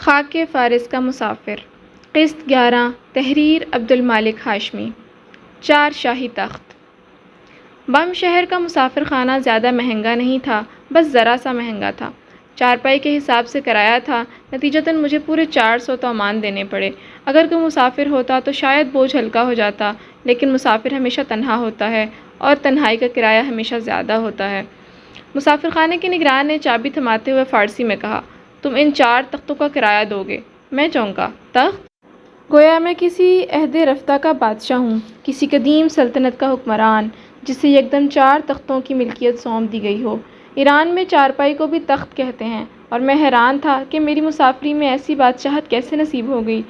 خاک فارس کا مسافر، قسط 11، تحریر عبدالمالک ہاشمی۔ 4 شاہی تخت۔ بم شہر کا مسافر خانہ زیادہ مہنگا نہیں تھا، بس ذرا سا مہنگا تھا۔ چارپائی کے حساب سے کرایہ تھا، نتیجتاً مجھے پورے 400 تومان دینے پڑے۔ اگر کوئی مسافر ہوتا تو شاید بوجھ ہلکا ہو جاتا، لیکن مسافر ہمیشہ تنہا ہوتا ہے اور تنہائی کا کرایہ ہمیشہ زیادہ ہوتا ہے۔ مسافر خانے کے نگران نے چابی تھماتے ہوئے فارسی میں کہا، تم ان 4 تختوں کا کرایہ دو گے؟ میں چونکا، تخت؟ گویا میں کسی عہد رفتہ کا بادشاہ ہوں، کسی قدیم سلطنت کا حکمران، جسے یکدم 4 تختوں کی ملکیت سونپ دی گئی ہو۔ ایران میں چارپائی کو بھی تخت کہتے ہیں، اور میں حیران تھا کہ میری مسافری میں ایسی بادشاہت کیسے نصیب ہو گئی۔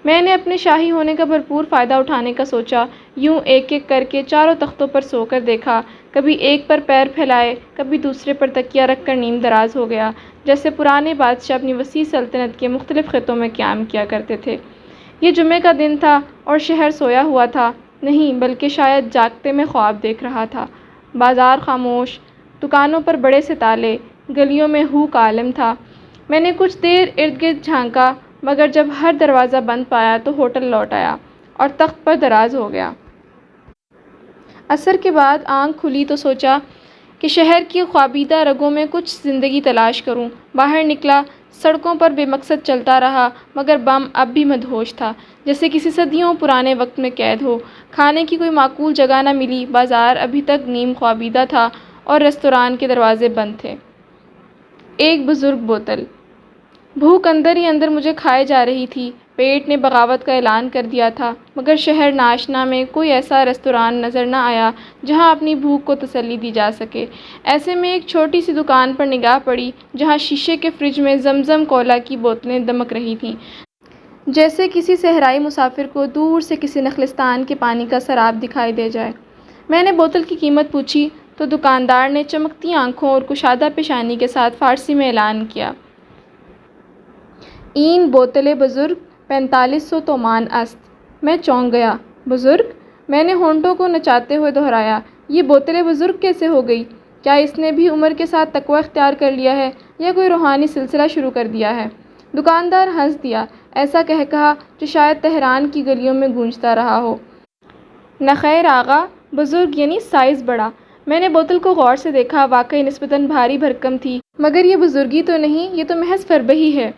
میں نے اپنے شاہی ہونے کا بھرپور فائدہ اٹھانے کا سوچا، یوں ایک ایک کر کے 4 تختوں پر سو کر دیکھا، کبھی ایک پر پیر پھیلائے، کبھی دوسرے پر تکیہ رکھ کر نیم دراز ہو گیا، جیسے پرانے بادشاہ اپنی وسیع سلطنت کے مختلف خطوں میں قیام کیا کرتے تھے۔ یہ جمعے کا دن تھا اور شہر سویا ہوا تھا، نہیں بلکہ شاید جاگتے میں خواب دیکھ رہا تھا۔ بازار خاموش، دکانوں پر بڑے سے تالے، گلیوں میں ہوک عالم تھا۔ میں نے کچھ دیر ارد گرد جھانکا، مگر جب ہر دروازہ بند پایا تو ہوٹل لوٹ آیا اور تخت پر دراز ہو گیا۔ عصر کے بعد آنکھ کھلی تو سوچا کہ شہر کی خوابیدہ رگوں میں کچھ زندگی تلاش کروں۔ باہر نکلا، سڑکوں پر بے مقصد چلتا رہا، مگر بم اب بھی مدہوش تھا، جیسے کسی صدیوں پرانے وقت میں قید ہو۔ کھانے کی کوئی معقول جگہ نہ ملی، بازار ابھی تک نیم خوابیدہ تھا اور ریستوران کے دروازے بند تھے۔ ایک بزرگ بوتل۔ بھوک اندر ہی اندر مجھے کھائے جا رہی تھی، پیٹ نے بغاوت کا اعلان کر دیا تھا، مگر شہر ناشنا میں کوئی ایسا ریستوران نظر نہ آیا جہاں اپنی بھوک کو تسلی دی جا سکے۔ ایسے میں ایک چھوٹی سی دکان پر نگاہ پڑی جہاں شیشے کے فریج میں زمزم کولا کی بوتلیں دمک رہی تھیں، جیسے کسی صحرائی مسافر کو دور سے کسی نخلستان کے پانی کا سراب دکھائی دے جائے۔ میں نے بوتل کی قیمت پوچھی تو دکاندار نے چمکتی آنکھوں اور کشادہ پیشانی کے ساتھ فارسی میں اعلان کیا، این بوتل بزرگ 4500 تومان است۔ میں چونک گیا۔ بزرگ؟ میں نے ہونٹوں کو نچاتے ہوئے دہرایا، یہ بوتل بزرگ کیسے ہو گئی؟ کیا اس نے بھی عمر کے ساتھ تقوی اختیار کر لیا ہے یا کوئی روحانی سلسلہ شروع کر دیا ہے؟ دکاندار ہنس دیا، ایسا کہا جو شاید تہران کی گلیوں میں گونجتا رہا ہو۔ نخیر آغا، بزرگ یعنی سائز بڑا۔ میں نے بوتل کو غور سے دیکھا، واقعی نسبتاً بھاری بھرکم تھی، مگر یہ بزرگی تو نہیں، یہ تو محض فربہی ہے۔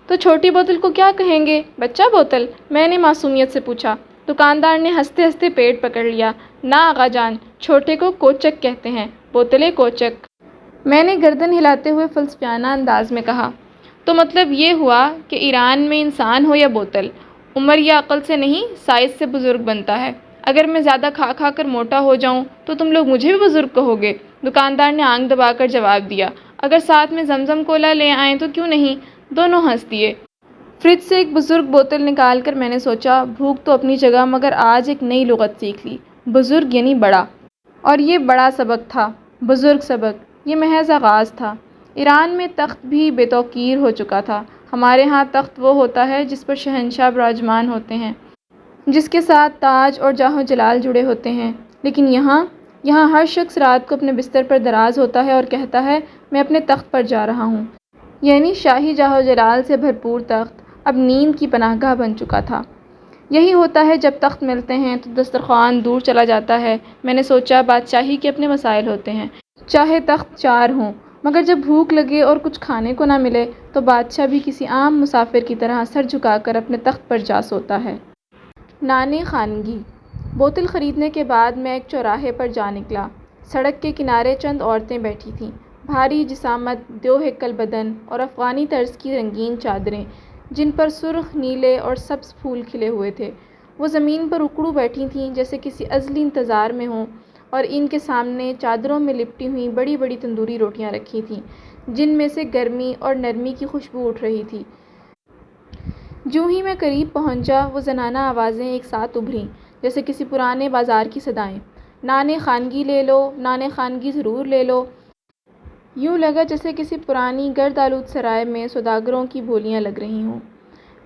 تو چھوٹی بوتل کو کیا کہیں گے؟ بچہ بوتل؟ میں نے معصومیت سے پوچھا۔ دکاندار نے ہنستے ہنستے پیٹ پکڑ لیا، نہ آغا جان، چھوٹے کو کوچک کہتے ہیں، بوتلیں کوچک۔ میں نے گردن ہلاتے ہوئے فلسفیانہ انداز میں کہا، تو مطلب یہ ہوا کہ ایران میں انسان ہو یا بوتل، عمر یا عقل سے نہیں، سائز سے بزرگ بنتا ہے۔ اگر میں زیادہ کھا کھا کر موٹا ہو جاؤں تو تم لوگ مجھے بھی بزرگ کہو گے؟ دکاندار نے آنکھ دبا کر جواب دیا، اگر ساتھ میں زمزم کولا لے آئیں تو کیوں نہیں؟ دونوں ہنس دیے۔ فریج سے ایک بزرگ بوتل نکال کر میں نے سوچا، بھوک تو اپنی جگہ، مگر آج ایک نئی لغت سیکھ لی، بزرگ یعنی بڑا۔ اور یہ بڑا سبق تھا، بزرگ سبق، یہ محض آغاز تھا۔ ایران میں تخت بھی بے توقیر ہو چکا تھا۔ ہمارے ہاں تخت وہ ہوتا ہے جس پر شہنشاہ براجمان ہوتے ہیں، جس کے ساتھ تاج اور جاہ و جلال جڑے ہوتے ہیں، لیکن یہاں ہر شخص رات کو اپنے بستر پر دراز ہوتا ہے اور کہتا ہے، میں اپنے تخت پر جا رہا ہوں۔ یعنی شاہی جاہ و جلال سے بھرپور تخت اب نیند کی پناہ گاہ بن چکا تھا۔ یہی ہوتا ہے جب تخت ملتے ہیں تو دسترخوان دور چلا جاتا ہے۔ میں نے سوچا، بادشاہی کے اپنے مسائل ہوتے ہیں، چاہے تخت 4 ہوں، مگر جب بھوک لگے اور کچھ کھانے کو نہ ملے تو بادشاہ بھی کسی عام مسافر کی طرح سر جھکا کر اپنے تخت پر جا سوتا ہے۔ نان خانگی۔ بوتل خریدنے کے بعد میں ایک چوراہے پر جا نکلا۔ سڑک کے کنارے چند عورتیں بیٹھی تھیں، بھاری جسامت، دیو ہیکل بدن اور افغانی طرز کی رنگین چادریں جن پر سرخ، نیلے اور سبز پھول کھلے ہوئے تھے۔ وہ زمین پر اکڑو بیٹھی تھیں جیسے کسی ازلی انتظار میں ہوں، اور ان کے سامنے چادروں میں لپٹی ہوئی بڑی بڑی تندوری روٹیاں رکھی تھیں جن میں سے گرمی اور نرمی کی خوشبو اٹھ رہی تھی۔ جوں ہی میں قریب پہنچا، وہ زنانہ آوازیں ایک ساتھ ابھریں جیسے کسی پرانے بازار کی صدائیں، نان خانگی لے لو، نان خانگی ضرور لے لو۔ یوں لگا جیسے کسی پرانی گرد آلود سرائے میں سوداگروں کی بولیاں لگ رہی ہوں۔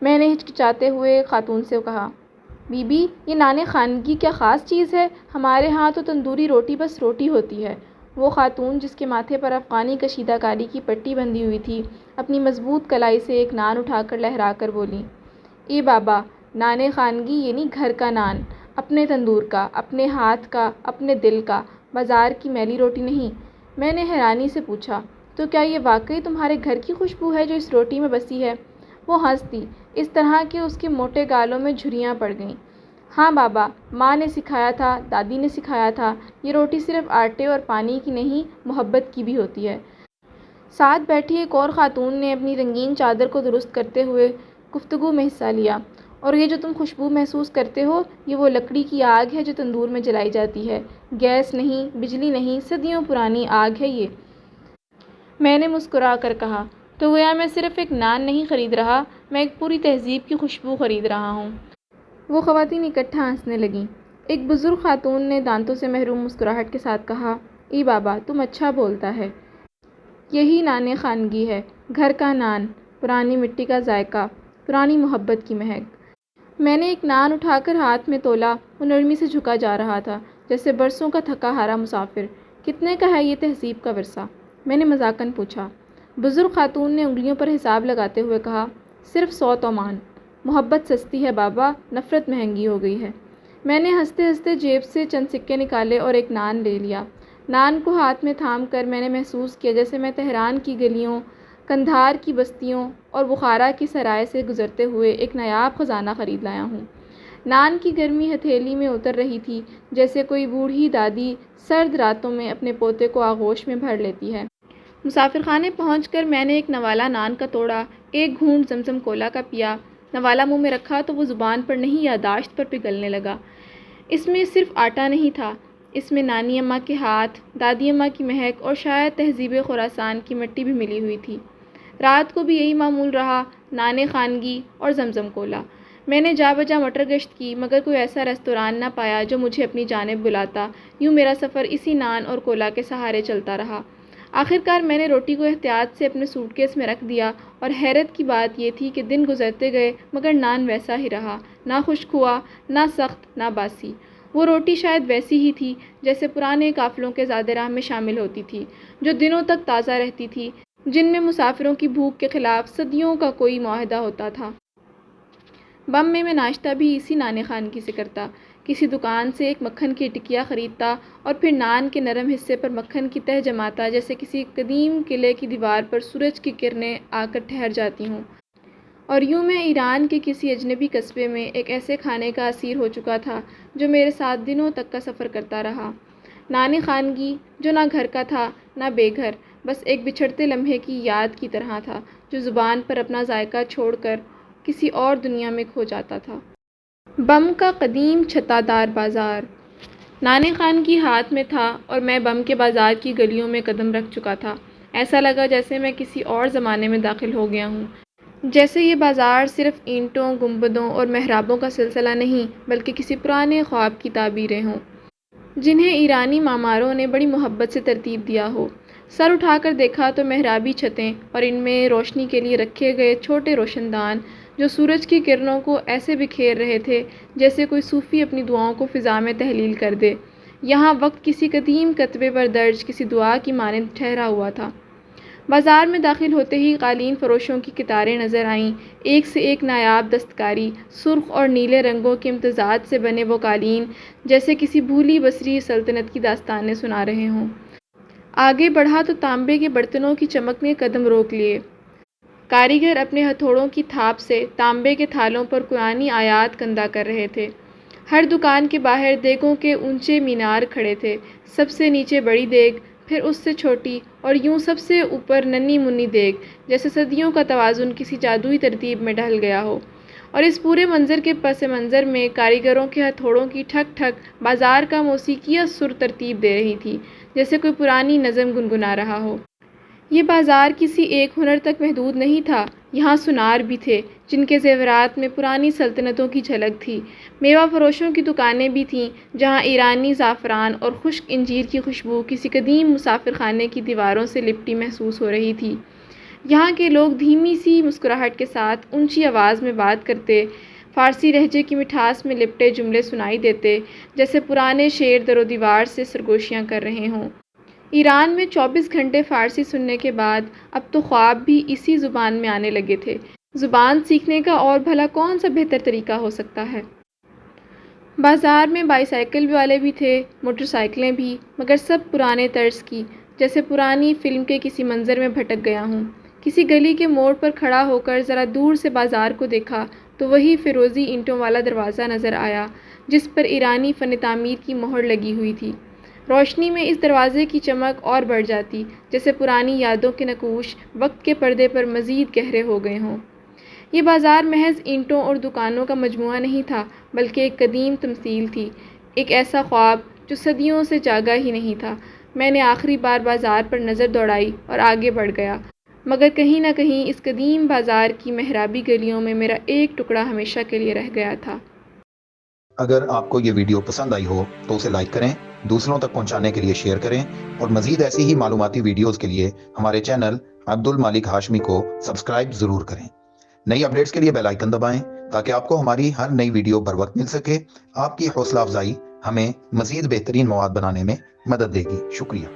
میں نے ہچکچاتے ہوئے خاتون سے کہا، بی بی، یہ نان خانگی کیا خاص چیز ہے؟ ہمارے ہاں تو تندوری روٹی بس روٹی ہوتی ہے۔ وہ خاتون جس کے ماتھے پر افغانی کشیدہ کاری کی پٹی بندھی ہوئی تھی، اپنی مضبوط کلائی سے ایک نان اٹھا کر لہرا کر بولی، اے بابا، نان خانگی یعنی گھر کا نان، اپنے تندور کا، اپنے ہاتھ کا، اپنے دل کا، بازار کی میلی روٹی نہیں۔ میں نے حیرانی سے پوچھا، تو کیا یہ واقعی تمہارے گھر کی خوشبو ہے جو اس روٹی میں بسی ہے؟ وہ ہنس دی، اس طرح کہ اس کے موٹے گالوں میں جھریاں پڑ گئیں۔ ہاں بابا، ماں نے سکھایا تھا، دادی نے سکھایا تھا، یہ روٹی صرف آٹے اور پانی کی نہیں، محبت کی بھی ہوتی ہے۔ ساتھ بیٹھی ایک اور خاتون نے اپنی رنگین چادر کو درست کرتے ہوئے گفتگو میں حصہ لیا، اور یہ جو تم خوشبو محسوس کرتے ہو، یہ وہ لکڑی کی آگ ہے جو تندور میں جلائی جاتی ہے، گیس نہیں، بجلی نہیں، صدیوں پرانی آگ ہے یہ۔ میں نے مسکرا کر کہا، تو گویا میں صرف ایک نان نہیں خرید رہا، میں ایک پوری تہذیب کی خوشبو خرید رہا ہوں۔ وہ خواتین اکٹھا ہنسنے لگیں۔ ایک بزرگ خاتون نے دانتوں سے محروم مسکراہٹ کے ساتھ کہا، ای بابا، تم اچھا بولتا ہے۔ یہی نان خانگی ہے، گھر کا نان، پرانی مٹی کا ذائقہ، پرانی محبت کی مہک۔ میں نے ایک نان اٹھا کر ہاتھ میں تولا، وہ نرمی سے جھکا جا رہا تھا، جیسے برسوں کا تھکا ہارا مسافر۔ کتنے کا ہے یہ تہذیب کا ورثہ؟ میں نے مذاقاً پوچھا۔ بزرگ خاتون نے انگلیوں پر حساب لگاتے ہوئے کہا، صرف 100 تومان۔ محبت سستی ہے بابا، نفرت مہنگی ہو گئی ہے۔ میں نے ہنستے ہنستے جیب سے چند سکے نکالے اور ایک نان لے لیا۔ نان کو ہاتھ میں تھام کر میں نے محسوس کیا جیسے میں تہران کی گلیوں، قندھار کی بستیوں اور بخارا کی سرائے سے گزرتے ہوئے ایک نایاب خزانہ خرید لایا ہوں۔ نان کی گرمی ہتھیلی میں اتر رہی تھی، جیسے کوئی بوڑھی دادی سرد راتوں میں اپنے پوتے کو آغوش میں بھر لیتی ہے۔ مسافر خانے پہنچ کر میں نے ایک نوالا نان کا توڑا، ایک گھونٹ زمزم کولا کا پیا۔ نوالا منہ میں رکھا تو وہ زبان پر نہیں، یادداشت پر پگھلنے لگا۔ اس میں صرف آٹا نہیں تھا، اس میں نانی اماں کے ہاتھ، دادی اماں کی مہک اور شاید تہذیب خراسان کی مٹی بھی ملی ہوئی تھی۔ رات کو بھی یہی معمول رہا، نان خانگی اور زمزم کولا۔ میں نے جا بجا مٹر گشت کی، مگر کوئی ایسا ریستوران نہ پایا جو مجھے اپنی جانب بلاتا۔ یوں میرا سفر اسی نان اور کولا کے سہارے چلتا رہا۔ آخرکار میں نے روٹی کو احتیاط سے اپنے سوٹ کیس میں رکھ دیا، اور حیرت کی بات یہ تھی کہ دن گزرتے گئے مگر نان ویسا ہی رہا، نہ خشک ہوا، نہ سخت، نہ باسی۔ وہ روٹی شاید ویسی ہی تھی جیسے پرانے قافلوں کے زاد راہ میں شامل ہوتی تھی، جو دنوں تک تازہ رہتی تھی، جن میں مسافروں کی بھوک کے خلاف صدیوں کا کوئی معاہدہ ہوتا تھا۔ بم میں ناشتہ بھی اسی نان خانگی سے کرتا، کسی دکان سے ایک مکھن کی ٹکیا خریدتا اور پھر نان کے نرم حصے پر مکھن کی تہہ جماتا جیسے کسی قدیم قلعے کی دیوار پر سورج کی کرنیں آ کر ٹھہر جاتی ہوں۔ اور یوں میں ایران کے کسی اجنبی قصبے میں ایک ایسے کھانے کا اسیر ہو چکا تھا جو میرے ساتھ دنوں تک کا سفر کرتا رہا۔ نان خانگی جو نہ گھر کا تھا نہ بے گھر، بس ایک بچھڑتے لمحے کی یاد کی طرح تھا جو زبان پر اپنا ذائقہ چھوڑ کر کسی اور دنیا میں کھو جاتا تھا۔ بم کا قدیم چھتا دار بازار۔ نان خانگی ہاتھ میں تھا اور میں بم کے بازار کی گلیوں میں قدم رکھ چکا تھا۔ ایسا لگا جیسے میں کسی اور زمانے میں داخل ہو گیا ہوں، جیسے یہ بازار صرف اینٹوں، گنبدوں اور محرابوں کا سلسلہ نہیں بلکہ کسی پرانے خواب کی تعبیریں ہوں جنہیں ایرانی معماروں نے بڑی محبت سے ترتیب دیا ہو۔ سر اٹھا کر دیکھا تو محرابی چھتیں اور ان میں روشنی کے لیے رکھے گئے چھوٹے روشن دان جو سورج کی کرنوں کو ایسے بکھیر رہے تھے جیسے کوئی صوفی اپنی دعاؤں کو فضا میں تحلیل کر دے۔ یہاں وقت کسی قدیم کتبے پر درج کسی دعا کی مانند ٹھہرا ہوا تھا۔ بازار میں داخل ہوتے ہی قالین فروشوں کی قطاریں نظر آئیں، ایک سے ایک نایاب دستکاری، سرخ اور نیلے رنگوں کے امتزاج سے بنے وہ قالین جیسے کسی بھولی بسری سلطنت کی داستانیں سنا رہے ہوں۔ آگے بڑھا تو تانبے کے برتنوں کی چمک نے قدم روک لیے۔ کاریگر اپنے ہتھوڑوں کی تھاپ سے تانبے کے تھالوں پر قرآنی آیات کندہ کر رہے تھے۔ ہر دکان کے باہر دیگوں کے اونچے مینار کھڑے تھے، سب سے نیچے بڑی دیگ، پھر اس سے چھوٹی، اور یوں سب سے اوپر ننھی منھی دیگ، جیسے صدیوں کا توازن کسی جادوئی ترتیب میں ڈھل گیا ہو۔ اور اس پورے منظر کے پس منظر میں کاریگروں کے ہتھوڑوں کی ٹھک ٹھک بازار کا موسیقیہ سر ترتیب دے رہی تھی، جیسے کوئی پرانی نظم گنگنا رہا ہو۔ یہ بازار کسی ایک ہنر تک محدود نہیں تھا، یہاں سنار بھی تھے جن کے زیورات میں پرانی سلطنتوں کی جھلک تھی۔ میوہ فروشوں کی دکانیں بھی تھیں جہاں ایرانی زعفران اور خشک انجیر کی خوشبو کسی قدیم مسافر خانے کی دیواروں سے لپٹی محسوس ہو رہی تھی۔ یہاں کے لوگ دھیمی سی مسکراہٹ کے ساتھ اونچی آواز میں بات کرتے، فارسی لہجے کی مٹھاس میں لپٹے جملے سنائی دیتے جیسے پرانے شعر در و دیوار سے سرگوشیاں کر رہے ہوں۔ ایران میں 24 گھنٹے فارسی سننے کے بعد اب تو خواب بھی اسی زبان میں آنے لگے تھے۔ زبان سیکھنے کا اور بھلا کون سا بہتر طریقہ ہو سکتا ہے؟ بازار میں بائی سائیکل والے بھی تھے، موٹر سائیکلیں بھی، مگر سب پرانے طرز کی، جیسے پرانی فلم کے کسی منظر میں بھٹک گیا ہوں۔ کسی گلی کے موڑ پر کھڑا ہو کر ذرا دور سے بازار کو دیکھا تو وہی فیروزی اینٹوں والا دروازہ نظر آیا جس پر ایرانی فن تعمیر کی مہر لگی ہوئی تھی۔ روشنی میں اس دروازے کی چمک اور بڑھ جاتی، جیسے پرانی یادوں کے نقوش وقت کے پردے پر مزید گہرے ہو گئے ہوں۔ یہ بازار محض اینٹوں اور دکانوں کا مجموعہ نہیں تھا، بلکہ ایک قدیم تمثیل تھی، ایک ایسا خواب جو صدیوں سے جاگا ہی نہیں تھا۔ میں نے آخری بار بازار پر نظر دوڑائی اور آگے بڑھ گیا، مگر کہیں نہ کہیں اس قدیم بازار کی محرابی گلیوں میں میرا ایک ٹکڑا ہمیشہ کے لیے رہ گیا تھا۔ اگر آپ کو یہ ویڈیو پسند آئی ہو تو اسے لائک کریں، دوسروں تک پہنچانے کے لیے شیئر کریں، اور مزید ایسی ہی معلوماتی ویڈیوز کے لیے ہمارے چینل عبد المالک ہاشمی کو سبسکرائب ضرور کریں۔ نئی اپڈیٹس کے لیے بیل آئیکن دبائیں تاکہ آپ کو ہماری ہر نئی ویڈیو بر وقت مل سکے۔ آپ کی حوصلہ افزائی ہمیں مزید بہترین مواد بنانے میں مدد دے گی۔ شکریہ۔